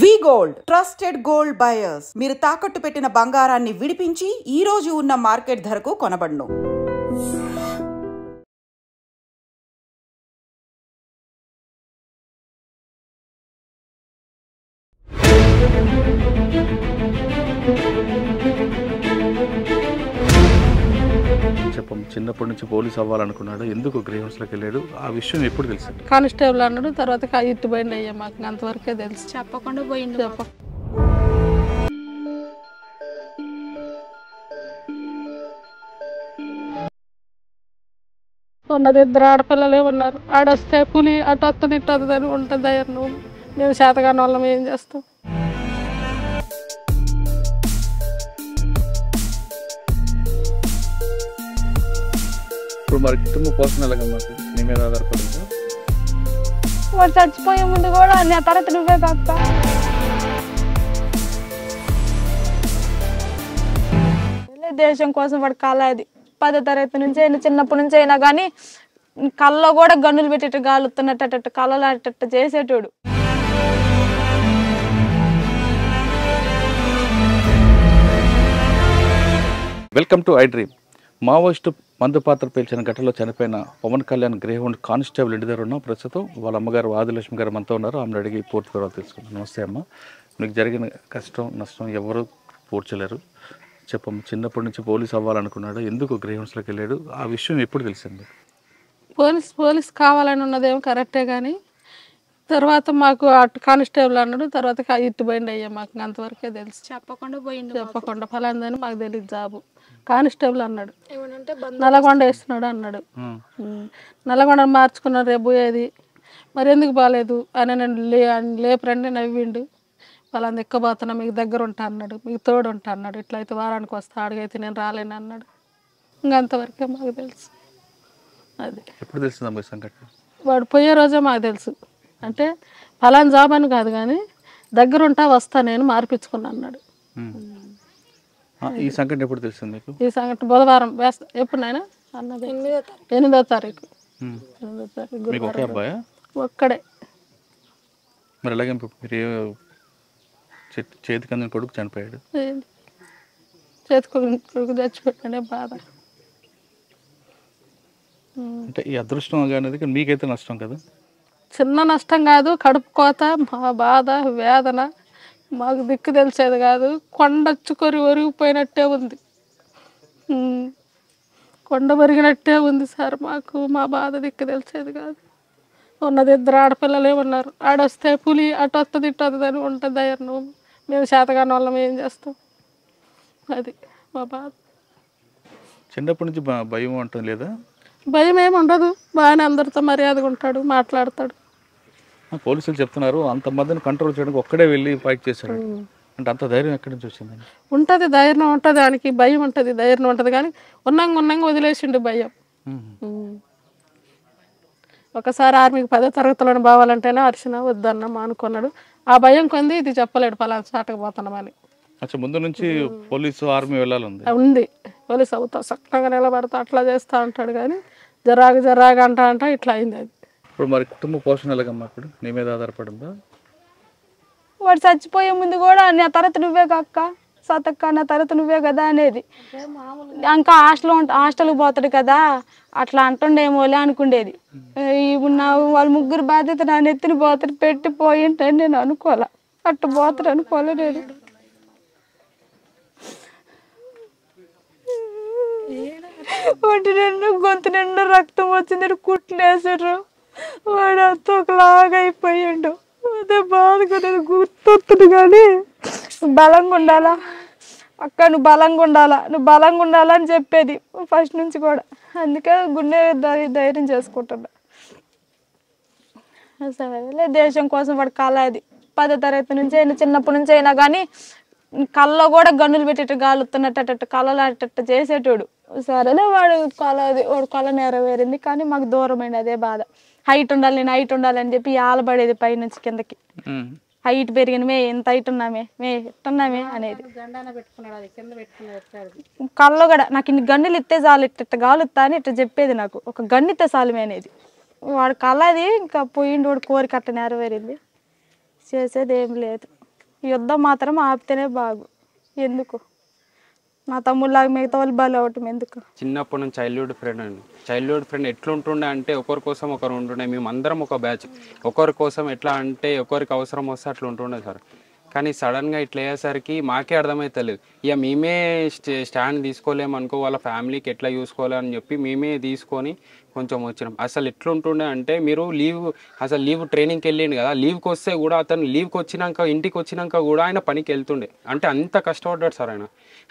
వి gold trusted gold buyers మీరు తాకట్టు పెట్టిన బంగారాన్ని విడిపించి ఈ రోజు ఉన్న మార్కెట్ ధరకు కొనబడును. చిన్నప్పటి నుంచి పోలీస్ అవ్వాలనుకున్నాడు. ఎందుకు గ్రీవెన్స్లోకి వెళ్ళాడు? ఆ విషయం ఎప్పుడు తెలుసు? కానిస్టేబుల్ అన్నాడు. తర్వాత ఇటు పోయింది అయ్యా, మాకు అంతవరకే తెలుసు. చెప్పకుండా పోయిండు. ఉన్నది ఇద్దరు ఆడపిల్లలే ఉన్నారు. ఆడొస్తే పులి అటు వస్తుంది ఇటు వస్తుంది అని ఉంటుంది ధైర్యం. మేము శాతగాని వాళ్ళం ఏం చేస్తాం? ఇప్పుడు మరి కుటుంబ పోషణ ఎలాగమ్మా? నీ మీద ఆధారపడిందా? వాడు చచ్చిపోయే ముందు కూడా నా తర్వాత నువ్వే కాక దేశం కోసం వాడు కాలాది 10వ తరగతి నుంచి అయినా చిన్నప్పటి నుంచి అయినా కానీ కళ్ళలో కూడా గన్నులు పెట్టేట్టు గాలుతున్నట్టు కళ్ళలు అట్టట్టు చేసేటోడు. Welcome to I dream. Maoist మందు పాత్ర పేల్చిన ఘటనలో చనిపోయిన పవన్ కళ్యాణ్ గ్రేహౌండ్ కానిస్టేబుల్ ఇంటి దగ్గర ఉన్నాం. ప్రస్తుతం వాళ్ళ అమ్మగారు ఆదిలక్ష్మి గారు మనతో ఉన్నారు. ఆమెను అడిగి పూర్తి వివరాలు తెలుసుకుంటాం. నమస్తే అమ్మ. మీకు జరిగిన కష్టం నష్టం ఎవరు పూడ్చలేరు. చెప్పమ్మ, చిన్నప్పటి నుంచి పోలీస్ అవ్వాలనుకున్నాడు. ఎందుకు గ్రేహౌండ్స్లోకి వెళ్ళాడు? ఆ విషయం ఎప్పుడు తెలిసింది? పోలీస్ కావాలని ఉన్నదేమో కరెక్టే, కానీ తర్వాత మాకు అటు కానిస్టేబుల్ అన్నాడు. తర్వాత ఇటు పోయింది అయ్యా, మాకు అంతవరకే తెలుసు. చెప్పకుండా పోయిండు. చెప్పకుండా ఫలాందని మాకు తెలియదు. జాబు కానిస్టేబుల్ అన్నాడు. నల్లగొండ వేస్తున్నాడు అన్నాడు. నల్లగొండ మార్చుకున్నాడు రేపు పోయేది. మరి ఎందుకు బాగాలేదు అని నేను లేపరండి నవ్విండు. వాళ్ళని ఎక్కబోతున్నా, మీకు దగ్గర ఉంటా అన్నాడు, మీకు తోడు ఉంటా అన్నాడు. ఇట్లయితే వారానికి వస్తా, అడిగైతే నేను రాలేను అన్నాడు. ఇంకంతవరకే మాకు తెలుసు. అది ఎప్పుడు తెలిసిందమ్మా ఈ సంఘటన? వాడు పోయే రోజే మాకు తెలుసు. అంటే ఫలానా జాబ్ అని కాదు, కానీ దగ్గరుంటా వస్తా నేను మార్పించుకున్నా అన్నాడు. ఈ సంఘటన ఎప్పుడు తెలిసింది మీకు? ఈ సంఘటన బుధవారం ఎప్పుడు నాయన అన్నది 8వ తారీఖు. 8వ తారీఖు మీకు ఒకే అబ్బాయా? ఒక్కడే. మరి ఎలాగే మీరు చేతికి అందిన కొడుకు చనిపోయాడు. కొడుకు చచ్చిపోయాడే బాధ. అంటే ఈ అదృష్టం అనేది మీకైతే నష్టం కదా? చిన్న నష్టం కాదు, కడుపు కోత, మా బాధ వేదన మాకు దిక్కు తెలిసేది కాదు. కొండచ్చుకొని ఒరిగిపోయినట్టే ఉంది. కొండ ఒరిగినట్టే ఉంది సార్. మాకు మా బాధ దిక్కు తెలిసేది కాదు. ఉన్నది ఇద్దరు ఆడపిల్లలే ఉన్నారు. ఆడొస్తే పులి అటు వస్తుంది ఇటు వస్తుంది అని ఉంటుంది ధైర్యం. మేము శాతగాని వాళ్ళం ఏం చేస్తాం? అది మా బాధ. చిన్నప్పటి నుంచి భయం ఉంటుంది లేదా? భయం ఏమి ఉండదు. బాగానే అందరితో మర్యాదగా ఉంటాడు, మాట్లాడతాడు. పోలీసులు చెప్తున్నారు అంతమందిని కంట్రోల్ చేయడానికి ఒక్కడే వెళ్ళి ఫైట్ చేశాడు. అంటే అంత ధైర్యం ఎక్కడి నుంచి వచ్చింది? ఉంటుంది, ధైర్యం ఉంటుంది. దానికి భయం ఉంటుంది, ధైర్యం ఉంటుంది, కానీ ఉన్నాంగా వదిలేసిండు భయం. ఒకసారి ఆర్మీకి 10వ తరగతిలోనే పోవాలంటేనే అరిచిన వద్దన్న మానుకున్నాడు. ఆ భయం కొంది ఇది చెప్పలేడు ఫలానా చాటకు పోతున్నామని. అచ్చా, ముందు నుంచి పోలీసు ఆర్మీ వెళ్ళాలి ఉంది. పోలీసు అవుతా చక్కగా నిలబడతా అట్లా చేస్తా అంటాడు, కానీ జరాగా అంట ఇట్లా అయింది. అది ఇప్పుడు మరి కుటుంబ పోషణ ఎలాగమ్మా? ఇప్పుడు నీ మీద ఆధారపడిందా? వాడు చచ్చిపోయే ముందు కూడా నా తర్వాత నువ్వే కాక సతక్క నా తర్వాత నువ్వే కదా అనేది. ఇంకా హాస్టల్కి పోతాడు కదా అట్లా అంటుండేమోలే అనుకుండేది. ఇప్పుడు వాళ్ళ ముగ్గురు బాధ్యత నా నెత్తిని పోతాడు పెట్టిపోయింటని నేను అనుకోలే. అట్టు పోతాడు అనుకోలే నేను. ఒంటి నిండు గొంతు నిండు రక్తం వచ్చింది, కుట్లు వేసారు. వాడు అంతా ఒకలాగా అయిపోయాడు. అదే బాధగా నేను గుర్తొస్తుంది, కానీ బలంగా ఉండాలా అక్క, నువ్వు బలంగా ఉండాలా అని చెప్పేది ఫస్ట్ నుంచి కూడా. అందుకే గుండె ధైర్యం చేసుకుంటున్నా. సరేలే, దేశం కోసం వాడు కాలాది 10వ తరగతి నుంచి అయినా చిన్నప్పటి నుంచి అయినా కానీ కళ్ళలో కూడా గన్నులు పెట్టేట్టు గాలుతున్నట్టు కళ్ళలు అట్టట్టు చేసేటోడు. సరేలే, వాడు కళ నెరవేరింది, కానీ మాకు దూరమైంది. అదే బాధ. హైట్ ఉండాలి, నేను హైట్ ఉండాలి అని చెప్పి ఆలబడేది పైనుంచి కిందకి. హైట్ పెరిగినమే, ఎంత హైట్ ఉన్నామే, ఎట్టున్నామే అనేది. కళ్ళలో కూడా నాకు ఇన్ని గన్నులు ఇస్తే చాలు, ఇట్ట గాలుస్తా అని ఇట్లా చెప్పేది. నాకు ఒక గన్ను ఇస్తే చాలుమే అనేది. వాడు కళది ఇంకా పోయిండు. వాడు కోరిక అట్ట నెరవేరింది. చేసేది ఏం లేదు. యుద్ధం మాత్రం ఆపితేనే బాగు. ఎందుకు నా తమ్ముళ్ళలాగా మిగతా వాళ్ళు బలి అవ్వటం ఎందుకు? చిన్నప్పటి నుంచి చైల్డ్హుడ్ ఫ్రెండ్ అండి. చైల్డ్హుడ్ ఫ్రెండ్ ఎట్లుంటుండే అంటే ఒకరి కోసం ఒకరు ఉంటుండే. మేము అందరం ఒక బ్యాచ్. ఒకరి కోసం ఎట్లా అంటే ఒకరికి అవసరం వస్తే అట్లా ఉంటుండే సార్. కానీ సడన్గా ఇట్లా అయ్యేసరికి మాకే అర్థమవుతలేదు. ఇక మేమే స్టాండ్ తీసుకోలేము అనుకో, వాళ్ళ ఫ్యామిలీకి ఎట్లా చూసుకోవాలని చెప్పి మేమే తీసుకొని కొంచెం వచ్చినాం. అసలు ఎట్లుంటుండే అంటే మీరు లీవ్ ట్రైనింగ్కి వెళ్ళిండు కదా, లీవ్కి వస్తే కూడా అతను లీవ్కి వచ్చినాక ఇంటికి వచ్చినాక కూడా ఆయన పనికి వెళ్తుండే. అంటే అంత కష్టపడ్డాడు సార్ ఆయన.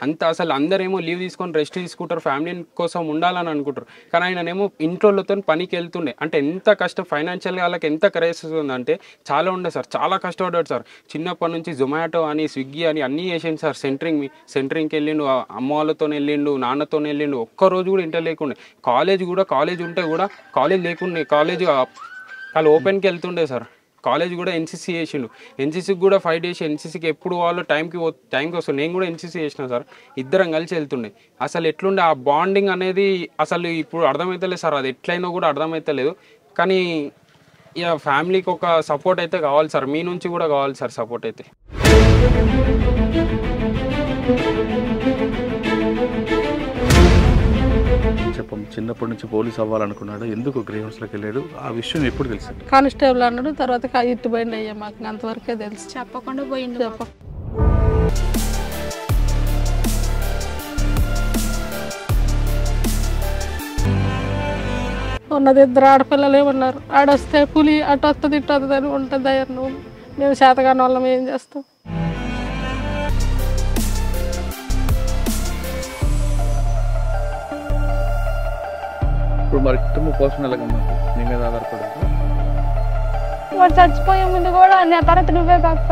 అంత అసలు అందరేమో లీవ్ తీసుకొని రెస్ట్ తీసుకుంటారు, ఫ్యామిలీ కోసం ఉండాలని అనుకుంటారు. కానీ ఆయననేమో ఇంట్లోతో పనికి వెళ్తుండే. అంటే ఎంత కష్టం, ఫైనాన్షియల్గా వాళ్ళకి ఎంత క్రైసిస్ ఉందంటే చాలా ఉండే సార్. చాలా కష్టపడ్డాడు సార్. చిన్నప్పటి నుంచి జొమాటో అని స్విగ్గీ అని అన్నీ చేసిండు సార్. సెంటరింగ్కి వెళ్ళిండు, అమ్మ వాళ్ళతో వెళ్ళిండు, నాన్నతో వెళ్ళిండు. ఒక్కరోజు కూడా ఇంటర్ లేకుండే. కాలేజ్ ఉంటే కూడా కాలేజ్ లేకుండే. కాలేజ్ వాళ్ళు ఓపెన్కి వెళ్తుండే సార్. కాలేజ్ కూడా ఎన్సీసీ చేసిండు. ఎన్సీసీకి కూడా 5 days ఎన్సీసీకి ఎప్పుడు వాళ్ళు టైంకి వస్తుంది. నేను కూడా ఎన్సీసీ చేసిన సార్. ఇద్దరం కలిసి వెళ్తుండే. అసలు ఎట్లుండే ఆ బాండింగ్ అనేది అసలు ఇప్పుడు అర్థమవుతలేదు సార్. అది ఎట్లయినా కూడా అర్థమవుతలేదు. కానీ ఇక ఫ్యామిలీకి ఒక సపోర్ట్ అయితే కావాలి సార్. మీ నుంచి కూడా కావాలి సార్ సపోర్ట్ అయితే. చెప్పండి, చిన్నప్పటి నుంచి పోలీస్ అవ్వాలనుకున్నాడు, ఎందుకు గ్రేహౌన్స్లోకి వెళ్ళాడు, ఆ విషయం ఎప్పుడు తెలిసింది? కానిస్టేబుల్ అన్నాడు, తర్వాత ఇటు పోయింది అయ్యా. మాకు అంతవరకే తెలుసు. చెప్పకుండా పోయిండు. ఉన్నది 2 ఆడపిల్లలు ఏమన్నారు. ఆడొస్తే పులి, అటు వస్తుంది ఇటు వస్తుంది అని ఉంటుంది. అయ్యారు నువ్వు మేము శాతగాని వాళ్ళం ఏం చేస్తాం? ఇప్పుడు మరి కుటుంబ పోషణ ఎలాగమ్మా నీ మీద ఆధారపడుతుంది? వాడు చచ్చిపోయే ముందు కూడా నా తర్వాత నువ్వే కాక